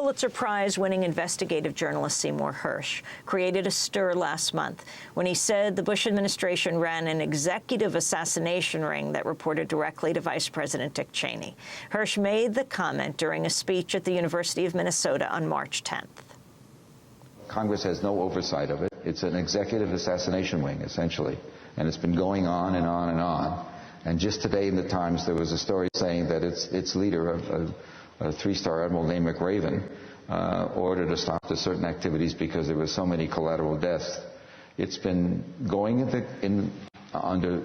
Pulitzer Prize-winning investigative journalist Seymour Hersh created a stir last month when he said the Bush administration ran an executive assassination ring that reported directly to Vice President Dick Cheney. Hersh made the comment during a speech at the University of Minnesota on March 10th. Congress has no oversight of it. It's an executive assassination wing, essentially, and it's been going on and on and on. And just today in the Times, there was a story saying that its leader, a three-star admiral named McRaven, ordered a stop to certain activities because there were so many collateral deaths. It's been going under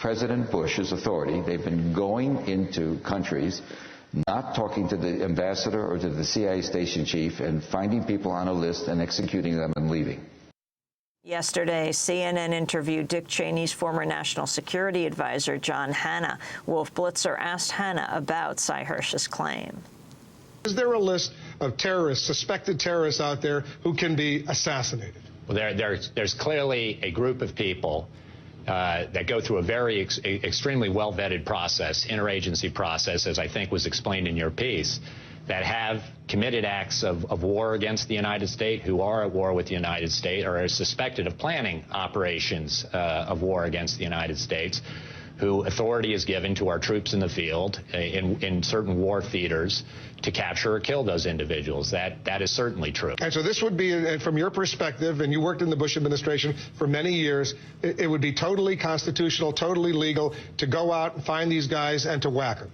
President Bush's authority. They've been going into countries, not talking to the ambassador or to the CIA station chief, and finding people on a list and executing them and leaving. Yesterday, CNN interviewed Dick Cheney's former national security advisor, John Hanna. Wolf Blitzer asked Hanna about Cy Hersh's claim. Is there a list of terrorists, suspected terrorists out there who can be assassinated? Well, there's clearly a group of people that go through a very extremely well-vetted process, interagency process, as I think was explained in your piece, that have committed acts of war against the United States, who are at war with the United States, or are suspected of planning operations of war against the United States, who authority is given to our troops in the field in certain war theaters to capture or kill those individuals. That is certainly true. And so this would be, from your perspective, and you worked in the Bush administration for many years, it would be totally constitutional, totally legal to go out and find these guys and to whack them.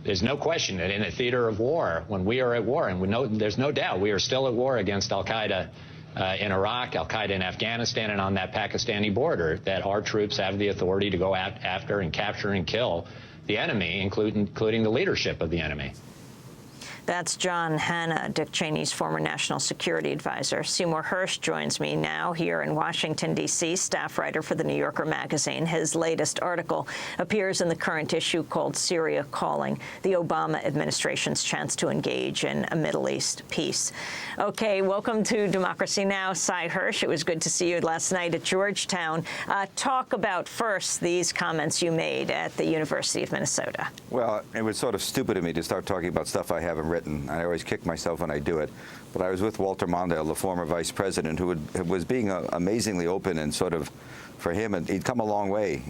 There's no question that in a theater of war, when we are at war, and there's no doubt we are still at war against al-Qaeda in Iraq, al-Qaeda in Afghanistan, and on that Pakistani border, that our troops have the authority to go out after and capture and kill the enemy, including the leadership of the enemy. That's John Hanna, Dick Cheney's former national security advisor. Seymour Hersh joins me now here in Washington, D.C., staff writer for The New Yorker magazine. His latest article appears in the current issue called Syria Calling, the Obama administration's chance to engage in a Middle East peace. Okay, welcome to Democracy Now!, Cy Hersh. It was good to see you last night at Georgetown. Talk about first these comments you made at the University of Minnesota. Well, it was sort of stupid of me to start talking about stuff I haven't written. I always kick myself when I do it. But I was with Walter Mondale, the former vice president, who was being amazingly open and sort of, for him, and he'd come a long way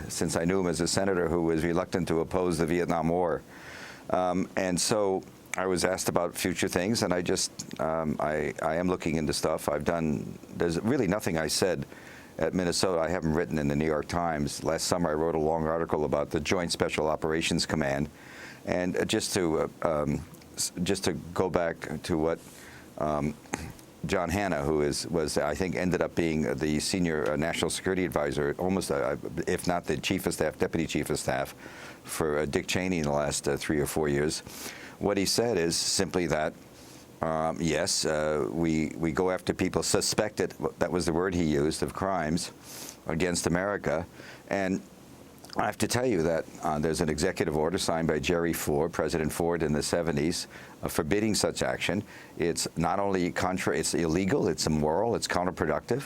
since I knew him as a senator who was reluctant to oppose the Vietnam War. And so I was asked about future things, and I am looking into stuff. There's really nothing I said at Minnesota I haven't written in the New York Times. Last summer I wrote a long article about the Joint Special Operations Command. And just to go back to what John Hanna, who was I think ended up being the senior national security advisor, almost if not the chief of staff, deputy chief of staff for Dick Cheney in the last 3 or 4 years, what he said is simply that yes, we go after people suspected, that was the word he used, of crimes against America. And I have to tell you that there's an executive order signed by President Ford in the 70s, forbidding such action. It's not only it's illegal, it's immoral, it's counterproductive.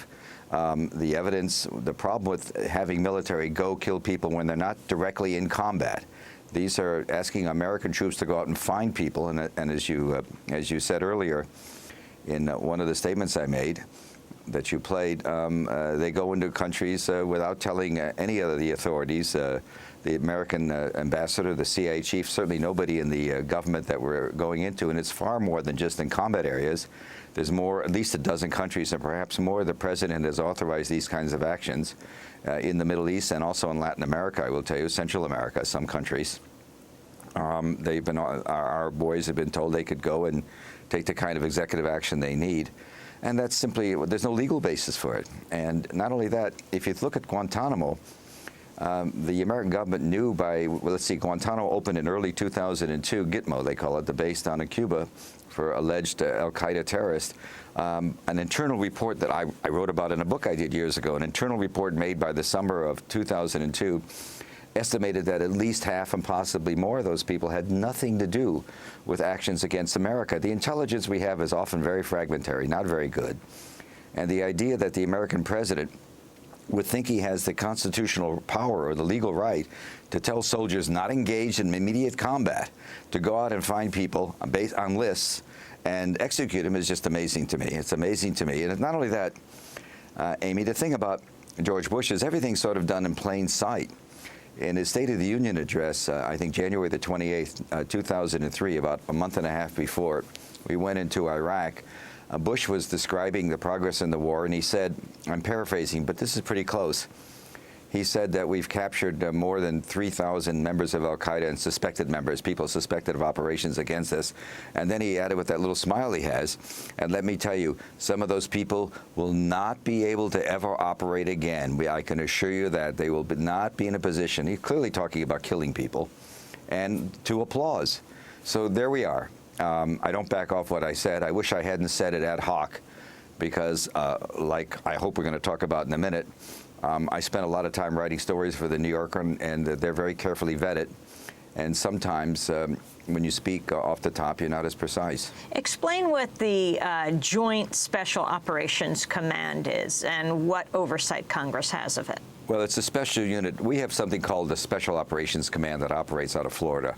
The problem with having military go kill people when they're not directly in combat. These are asking American troops to go out and find people, and as you said earlier in one of the statements I made, that you played, they go into countries without telling any of the authorities, the American ambassador, the CIA chief, certainly nobody in the government that we're going into, and it's far more than just in combat areas. There's more, at least a dozen countries, and perhaps more. The president has authorized these kinds of actions in the Middle East and also in Latin America, I will tell you, Central America, some countries. Our boys have been told they could go and take the kind of executive action they need. And that's simply, there's no legal basis for it. And not only that, if you look at Guantanamo, the American government knew let's see, Guantanamo opened in early 2002, Gitmo, they call it, the base down in Cuba for alleged al-Qaeda terrorists. An internal report that I wrote about in a book I did years ago, an internal report made by the summer of 2002, estimated that at least half and possibly more of those people had nothing to do with actions against America. The intelligence we have is often very fragmentary, not very good. And the idea that the American president would think he has the constitutional power or the legal right to tell soldiers not engaged in immediate combat to go out and find people based on lists and execute them is just amazing to me. It's amazing to me. And not only that, Amy, the thing about George Bush is everything's sort of done in plain sight. In his State of the Union address, I think January the 28th, 2003, about a month and a half before we went into Iraq, Bush was describing the progress in the war, and he said, I'm paraphrasing, but this is pretty close. He said that we've captured more than 3,000 members of al-Qaeda and suspected members, people suspected of operations against us. And then he added with that little smile he has, and let me tell you, some of those people will not be able to ever operate again. I can assure you that they will not be in a position, he's clearly talking about killing people, and to applause. So there we are. I don't back off what I said. I wish I hadn't said it ad hoc because, like I hope we're going to talk about in a minute, I spent a lot of time writing stories for the New Yorker, and they're very carefully vetted. And sometimes when you speak off the top, you're not as precise. Explain what the Joint Special Operations Command is and what oversight Congress has of it. Well, it's a special unit. We have something called the Special Operations Command that operates out of Florida,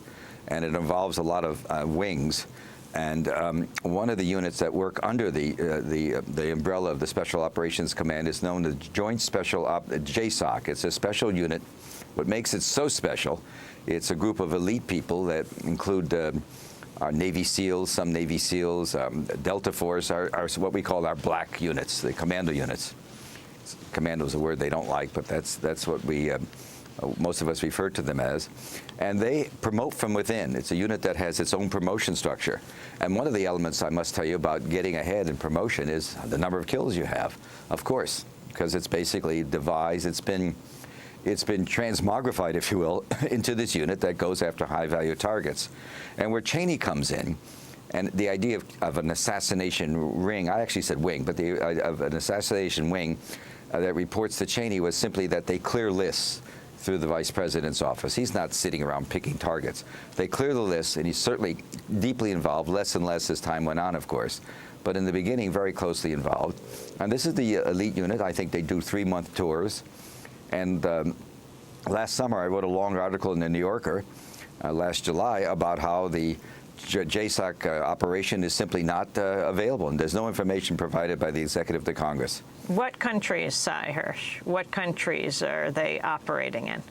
and it involves a lot of wings. And one of the units that work under the umbrella of the Special Operations Command is known as Joint Special JSOC. It's a special unit. What makes it so special, it's a group of elite people that include our Navy SEALs, some Navy SEALs, Delta Force, are what we call our black units, the commando units. Commando is a word they don't like, but that's what we most of us refer to them as. And they promote from within. It's a unit that has its own promotion structure. And one of the elements I must tell you about getting ahead in promotion is the number of kills you have, of course, because it's basically devised, it's been transmogrified, if you will, into this unit that goes after high-value targets. And where Cheney comes in, and the idea of an assassination ring, I actually said wing, but the of an assassination wing that reports to Cheney was simply that they clear lists through the Vice President's office. He's not sitting around picking targets. They clear the list, and he's certainly deeply involved, less and less as time went on, of course. But in the beginning, very closely involved. And this is the elite unit. I think they do 3-month tours. And last summer, I wrote a long article in the New Yorker, last July, about how the JSOC operation is simply not available, and there's no information provided by the executive to Congress. What countries, Cy Hersh? What countries are they operating in?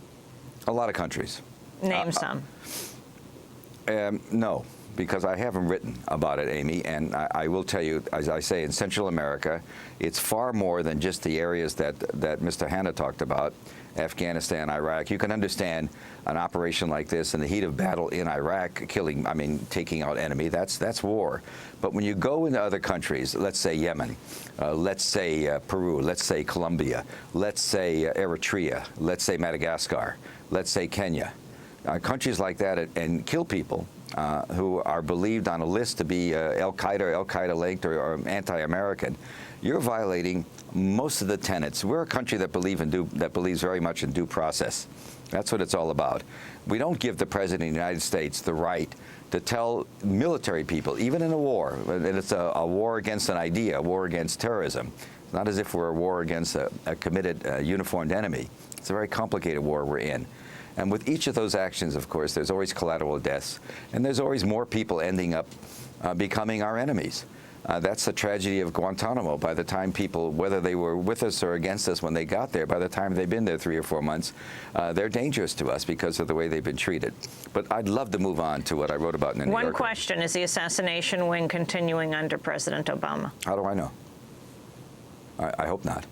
A lot of countries. Name some. No, because I haven't written about it, Amy, and I will tell you, as I say, in Central America, it's far more than just the areas that Mr. Hanna talked about, Afghanistan, Iraq. You can understand an operation like this in the heat of battle in Iraq, taking out enemy, that's war. But when you go into other countries, let's say Yemen, let's say Peru, let's say Colombia, let's say Eritrea, let's say Madagascar, let's say Kenya, countries like that, and kill people who are believed on a list to be Al-Qaeda linked or anti-American, you're violating most of the tenets. We're a country that believes very much in due process. That's what it's all about. We don't give the President of the United States the right to tell military people, even in a war, and it's a war against an idea, a war against terrorism. It's not as if we're a war against a committed, uniformed enemy. It's a very complicated war we're in. And with each of those actions, of course, there's always collateral deaths, and there's always more people ending up becoming our enemies. That's the tragedy of Guantanamo. By the time people, whether they were with us or against us when they got there, by the time they've been there 3 or 4 months, they're dangerous to us because of the way they've been treated. But I'd love to move on to what I wrote about in the New Yorker. One question, is the assassination wing continuing under President Obama? How do I know? I hope not.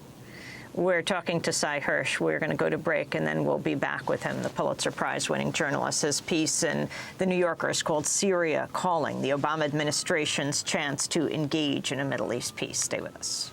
We're talking to Cy Hersh. We're going to go to break, and then we'll be back with him, the Pulitzer Prize-winning journalist. His piece in The New Yorker is called Syria Calling, the Obama administration's chance to engage in a Middle East peace. Stay with us.